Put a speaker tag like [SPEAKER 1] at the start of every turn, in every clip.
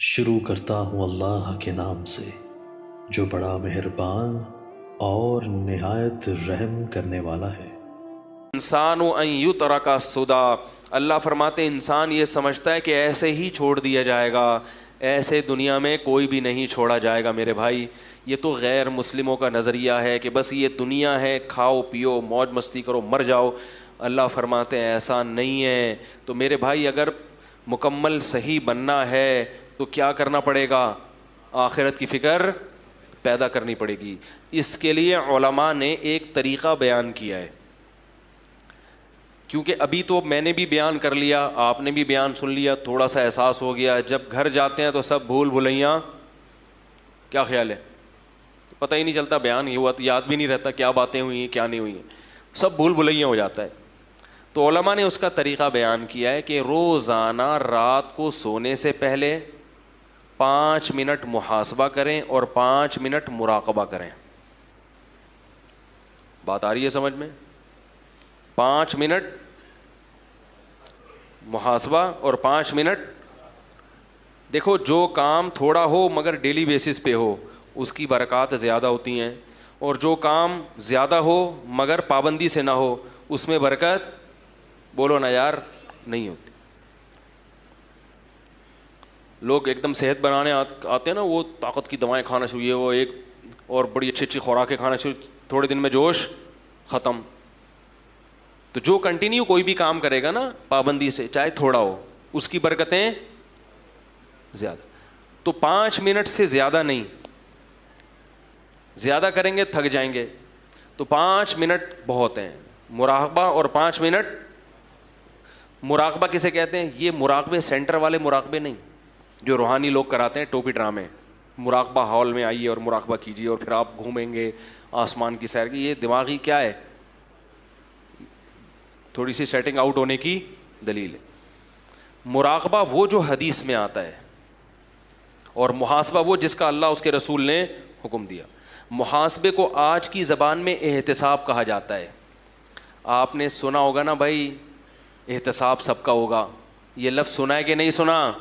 [SPEAKER 1] شروع کرتا ہوں اللہ کے نام سے جو بڑا مہربان اور نہایت رحم کرنے والا ہے۔
[SPEAKER 2] انسان ان یترک سدی، اللہ فرماتے ہیں انسان یہ سمجھتا ہے کہ ایسے ہی چھوڑ دیا جائے گا، ایسے دنیا میں کوئی بھی نہیں چھوڑا جائے گا۔ میرے بھائی، یہ تو غیر مسلموں کا نظریہ ہے کہ بس یہ دنیا ہے، کھاؤ پیو موج مستی کرو مر جاؤ۔ اللہ فرماتے ہیں ایسا نہیں ہے۔ تو میرے بھائی، اگر مکمل صحیح بننا ہے تو کیا کرنا پڑے گا؟ آخرت کی فکر پیدا کرنی پڑے گی۔ اس کے لیے علماء نے ایک طریقہ بیان کیا ہے، کیونکہ ابھی تو میں نے بھی بیان کر لیا، آپ نے بھی بیان سن لیا، تھوڑا سا احساس ہو گیا۔ جب گھر جاتے ہیں تو سب بھول بھلیاں، کیا خیال ہے؟ پتہ ہی نہیں چلتا، بیان یہ ہوا تو یاد بھی نہیں رہتا کیا باتیں ہوئی ہیں کیا نہیں ہوئی ہیں، سب بھول بھلیاں ہو جاتا ہے۔ تو علماء نے اس کا طریقہ بیان کیا ہے کہ روزانہ رات کو سونے سے پہلے 5 منٹ محاسبہ کریں اور 5 منٹ مراقبہ کریں۔ بات آ رہی ہے سمجھ میں؟ 5 منٹ محاسبہ اور 5 منٹ۔ دیکھو، جو کام تھوڑا ہو مگر ڈیلی بیسس پہ ہو اس کی برکات زیادہ ہوتی ہیں، اور جو کام زیادہ ہو مگر پابندی سے نہ ہو اس میں برکت، بولو نا یار، نہیں ہوتی۔ لوگ ایک دم صحت بنانے آتے ہیں نا، وہ طاقت کی دوائیں کھانا شروع، وہ ایک اور بڑی اچھی اچھی خوراکیں کھانا شروع، تھوڑے دن میں جوش ختم۔ تو جو کنٹینیو کوئی بھی کام کرے گا نا پابندی سے، چاہے تھوڑا ہو، اس کی برکتیں زیادہ۔ تو 5 منٹ سے زیادہ نہیں، زیادہ کریں گے تھک جائیں گے، تو 5 منٹ بہت ہیں۔ مراقبہ اور 5 منٹ۔ مراقبہ کسے کہتے ہیں؟ یہ مراقبے سینٹر والے مراقبے نہیں جو روحانی لوگ کراتے ہیں، ٹوپی ڈرامے۔ مراقبہ ہال میں آئیے اور مراقبہ کیجیے اور پھر آپ گھومیں گے آسمان کی سیر کی، یہ دماغی کیا ہے، تھوڑی سی سیٹنگ آؤٹ ہونے کی دلیل ہے۔ مراقبہ وہ جو حدیث میں آتا ہے، اور محاسبہ وہ جس کا اللہ اس کے رسول نے حکم دیا۔ محاسبے کو آج کی زبان میں احتساب کہا جاتا ہے۔ آپ نے سنا ہوگا نا بھائی، احتساب سب کا ہوگا، یہ لفظ سنا ہے کہ نہیں سنا؟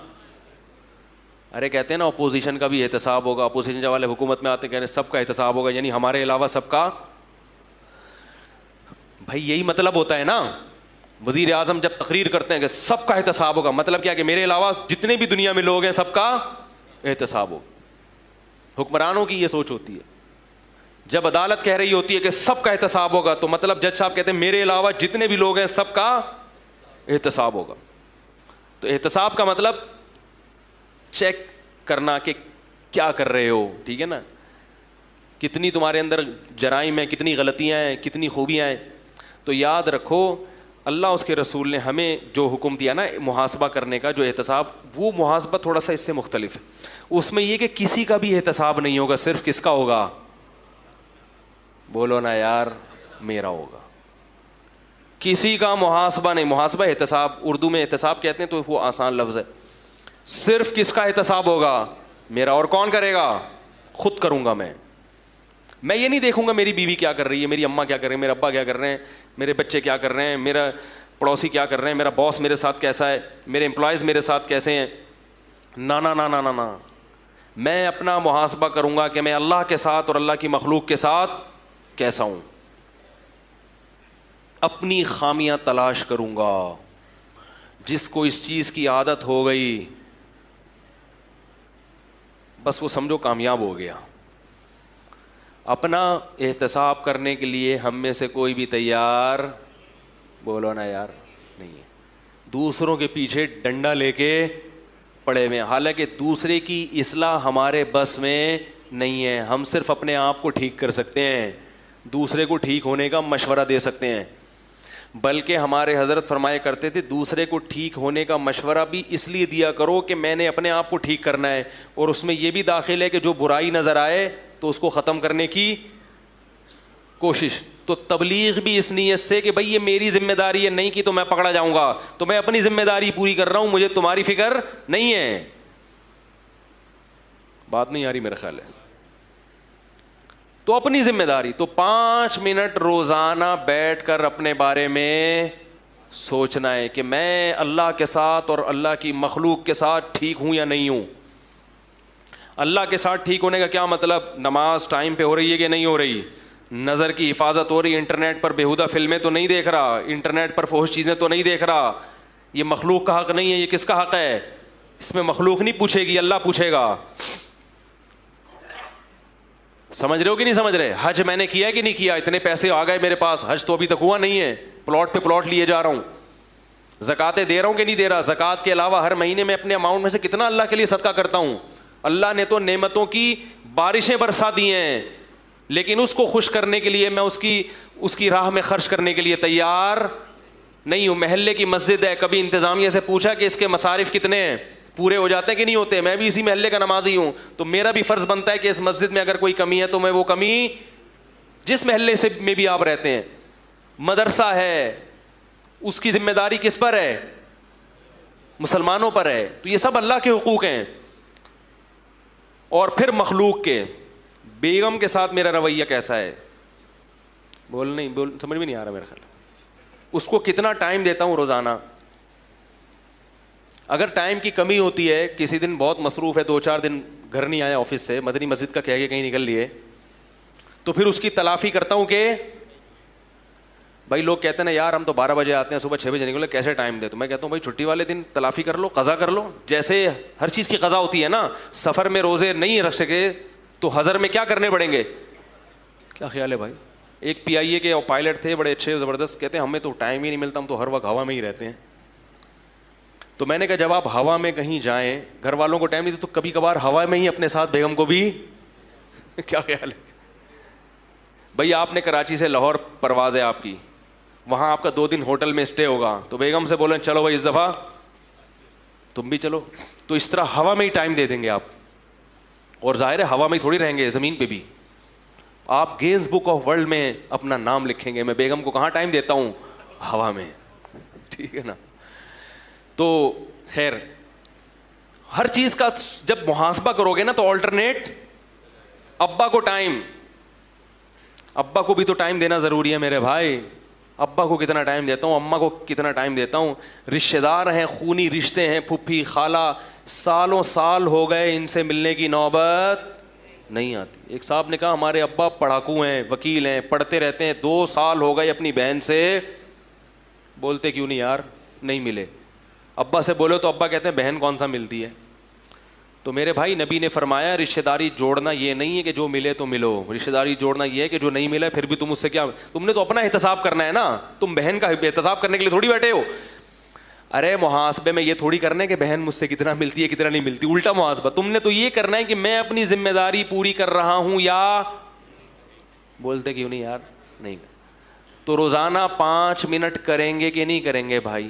[SPEAKER 2] ارے کہتے ہیں نا اپوزیشن کا بھی احتساب ہوگا، اپوزیشن والے حکومت میں آتے کہہ رہے سب کا احتساب ہوگا، یعنی ہمارے علاوہ سب کا۔ بھائی یہی مطلب ہوتا ہے نا، وزیر اعظم جب تقریر کرتے ہیں کہ سب کا احتساب ہوگا، مطلب کیا کہ میرے علاوہ جتنے بھی دنیا میں لوگ ہیں سب کا احتساب ہو۔ حکمرانوں کی یہ سوچ ہوتی ہے۔ جب عدالت کہہ رہی ہوتی ہے کہ سب کا احتساب ہوگا، تو مطلب جج صاحب کہتے ہیں میرے علاوہ جتنے بھی لوگ ہیں سب کا احتساب ہوگا۔ تو احتساب کا مطلب چیک کرنا کہ کیا کر رہے ہو، ٹھیک ہے نا، کتنی تمہارے اندر جرائم ہیں، کتنی غلطیاں ہیں، کتنی خوبیاں ہیں۔ تو یاد رکھو، اللہ اس کے رسول نے ہمیں جو حکم دیا نا محاسبہ کرنے کا، جو احتساب، وہ محاسبہ تھوڑا سا اس سے مختلف ہے۔ اس میں یہ کہ کسی کا بھی احتساب نہیں ہوگا، صرف کس کا ہوگا؟ بولو نا یار، میرا ہوگا۔ کسی کا محاسبہ نہیں۔ محاسبہ احتساب، اردو میں احتساب کہتے ہیں تو وہ آسان لفظ ہے۔ صرف کس کا احتساب ہوگا؟ میرا۔ اور کون کرے گا؟ خود کروں گا میں یہ نہیں دیکھوں گا میری بیوی کیا کر رہی ہے، میری اماں کیا کر رہی ہے، میرے ابا کیا کر رہے ہیں، میرے بچے کیا کر رہے ہیں، میرا پڑوسی کیا کر رہے ہیں، میرا باس میرے ساتھ کیسا ہے، میرے امپلائیز میرے ساتھ کیسے ہیں۔ نا نا نا نا نا نا، میں اپنا محاسبہ کروں گا کہ میں اللہ کے ساتھ اور اللہ کی مخلوق کے ساتھ کیسا ہوں۔ اپنی خامیاں تلاش کروں گا۔ جس کو اس چیز کی عادت ہو گئی بس وہ سمجھو کامیاب ہو گیا۔ اپنا احتساب کرنے کے لیے ہم میں سے کوئی بھی تیار، بولو نا یار، نہیں ہے۔ دوسروں کے پیچھے ڈنڈا لے کے پڑے ہوئے ہیں، حالانکہ دوسرے کی اصلاح ہمارے بس میں نہیں ہے۔ ہم صرف اپنے آپ کو ٹھیک کر سکتے ہیں، دوسرے کو ٹھیک ہونے کا مشورہ دے سکتے ہیں۔ بلکہ ہمارے حضرت فرمایا کرتے تھے دوسرے کو ٹھیک ہونے کا مشورہ بھی اس لیے دیا کرو کہ میں نے اپنے آپ کو ٹھیک کرنا ہے، اور اس میں یہ بھی داخل ہے کہ جو برائی نظر آئے تو اس کو ختم کرنے کی کوشش۔ تو تبلیغ بھی اس نیت سے کہ بھئی یہ میری ذمہ داری ہے، نہیں کی تو میں پکڑا جاؤں گا، تو میں اپنی ذمہ داری پوری کر رہا ہوں، مجھے تمہاری فکر نہیں ہے۔ بات نہیں آ رہی میرا خیال ہے۔ تو اپنی ذمہ داری، تو 5 منٹ روزانہ بیٹھ کر اپنے بارے میں سوچنا ہے کہ میں اللہ کے ساتھ اور اللہ کی مخلوق کے ساتھ ٹھیک ہوں یا نہیں ہوں۔ اللہ کے ساتھ ٹھیک ہونے کا کیا مطلب؟ نماز ٹائم پہ ہو رہی ہے کہ نہیں ہو رہی، نظر کی حفاظت ہو رہی ہے، انٹرنیٹ پر بیہودہ فلمیں تو نہیں دیکھ رہا، انٹرنیٹ پر فحش چیزیں تو نہیں دیکھ رہا. یہ مخلوق کا حق نہیں ہے، یہ کس کا حق ہے؟ اس میں مخلوق نہیں پوچھے گی، اللہ پوچھے گا. سمجھ رہے ہو کہ نہیں سمجھ رہے؟ حج میں نے کیا کہ نہیں کیا؟ اتنے پیسے آ گئے میرے پاس، حج تو ابھی تک ہوا نہیں ہے، پلاٹ پہ پلاٹ لیے جا رہا ہوں. زکاتیں دے رہا ہوں کہ نہیں دے رہا؟ زکات کے علاوہ ہر مہینے میں اپنے اماؤنٹ میں سے کتنا اللہ کے لیے صدقہ کرتا ہوں. اللہ نے تو نعمتوں کی بارشیں برسا دی ہیں، لیکن اس کو خوش کرنے کے لیے میں اس کی راہ میں خرچ کرنے کے لیے تیار نہیں ہوں. محلے کی مسجد ہے، کبھی انتظامیہ سے پوچھا کہ اس کے مصارف کتنے ہیں، پورے ہو جاتے ہیں کہ نہیں ہوتے؟ میں بھی اسی محلے کا نمازی ہوں، تو میرا بھی فرض بنتا ہے کہ اس مسجد میں اگر کوئی کمی ہے تو میں وہ کمی، جس محلے سے میں بھی آپ رہتے ہیں، مدرسہ ہے، اس کی ذمہ داری کس پر ہے؟ مسلمانوں پر ہے. تو یہ سب اللہ کے حقوق ہیں. اور پھر مخلوق کے، بیگم کے ساتھ میرا رویہ کیسا ہے؟ سمجھ میں نہیں آ رہا میرا خیال. اس کو کتنا ٹائم دیتا ہوں روزانہ. اگر ٹائم کی کمی ہوتی ہے، کسی دن بہت مصروف ہے، 2-4 دن گھر نہیں آیا آفس سے، مدنی مسجد کا کہہ کے کہیں نکل لیے، تو پھر اس کی تلافی کرتا ہوں کہ بھائی لوگ کہتے ہیں نا یار ہم تو 12 بجے آتے ہیں، صبح 6 بجے نکلے، کیسے ٹائم دے؟ تو میں کہتا ہوں بھائی چھٹی والے دن تلافی کر لو، قضا کر لو. جیسے ہر چیز کی قضا ہوتی ہے نا، سفر میں روزے نہیں رکھ سکے تو حضر میں کیا کرنے پڑیں گے؟ کیا خیال ہے بھائی؟ ایک PIA کے پائلٹ تھے بڑے اچھے زبردست، کہتے ہیں ہمیں تو ٹائم ہی نہیں ملتا، ہم تو ہر وقت ہوا میں ہی رہتے ہیں. تو میں نے کہا جب آپ ہوا میں کہیں جائیں، گھر والوں کو ٹائم نہیں دے تو کبھی کبھار ہوا میں ہی اپنے ساتھ بیگم کو بھی کیا خیال ہے بھائی؟ آپ نے کراچی سے لاہور پرواز ہے آپ کی، وہاں آپ کا 2 دن ہوٹل میں اسٹے ہوگا، تو بیگم سے بولیں چلو بھائی اس دفعہ تم بھی چلو، تو اس طرح ہوا میں ہی ٹائم دے دیں گے آپ. اور ظاہر ہے ہوا میں ہی تھوڑی رہیں گے، زمین پہ بھی. آپ گینز بک آف ورلڈ میں اپنا نام لکھیں گے. میں بیگم کو کہاں ٹائم دیتا ہوں؟ ہوا میں. ٹھیک ہے نا؟ تو خیر ہر چیز کا جب محاسبہ کرو گے نا تو آلٹرنیٹ. ابا کو ٹائم، ابا کو بھی تو ٹائم دینا ضروری ہے میرے بھائی. ابا کو کتنا ٹائم دیتا ہوں، اماں کو کتنا ٹائم دیتا ہوں. رشتہ دار ہیں، خونی رشتے ہیں، پھپھی خالہ، سالوں سال ہو گئے ان سے ملنے کی نوبت نہیں آتی. ایک صاحب نے کہا ہمارے ابا پڑھاکو ہیں، وکیل ہیں، پڑھتے رہتے ہیں، 2 سال ہو گئے اپنی بہن سے بولتے کیوں نہیں یار نہیں ملے. ابا سے بولو تو ابا کہتے ہیں بہن کون سا ملتی ہے. تو میرے بھائی نبی نے فرمایا رشتہ داری جوڑنا یہ نہیں ہے کہ جو ملے تو ملو، رشتہ داری جوڑنا یہ ہے کہ جو نہیں ملا پھر بھی تم اس سے کیا، تم نے تو اپنا احتساب کرنا ہے نا. تم بہن کا احتساب کرنے کے لیے تھوڑی بیٹھے ہو. ارے محاسبے میں یہ تھوڑی کرنا ہے کہ بہن مجھ سے کتنا ملتی ہے کتنا نہیں ملتی، الٹا محاسبہ. تم نے تو یہ کرنا ہے کہ میں اپنی ذمہ داری پوری کر رہا ہوں یا بولتے کیوں نہیں یار نہیں. تو روزانہ 5 منٹ کریں گے کہ نہیں کریں گے بھائی؟